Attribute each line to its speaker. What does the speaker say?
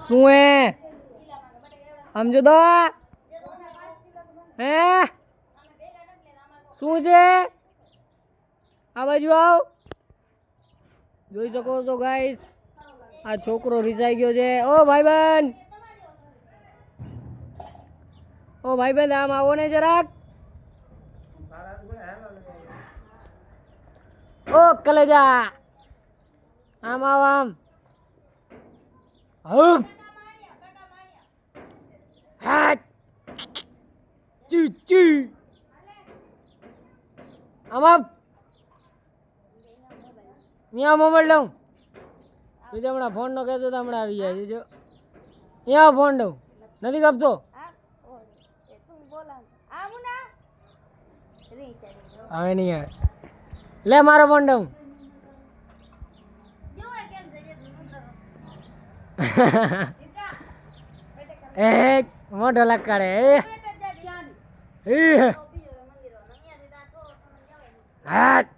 Speaker 1: શું હે સમજો દો હે શું છે આ બાજુ આવ જોઈ શકો છો ગાઈસ આ છોકરો રીસાઈ ગયો છે ઓ ભાઈબંધ આમ આવો ને જરાક ઓ કલેજા આમ આવ આમ હાટ ચી ચી આમ આમ અહીંયા મોબાઈલ દઉં બીજો હમણાં ફોન નો કહેતો તો હમણાં આવી જાય જો અહીંયા ફોન દઉં નથી ગપતો હવે નહીં યાર લે મારો ફોન દઉં એ મોઢો લકાડે હાથ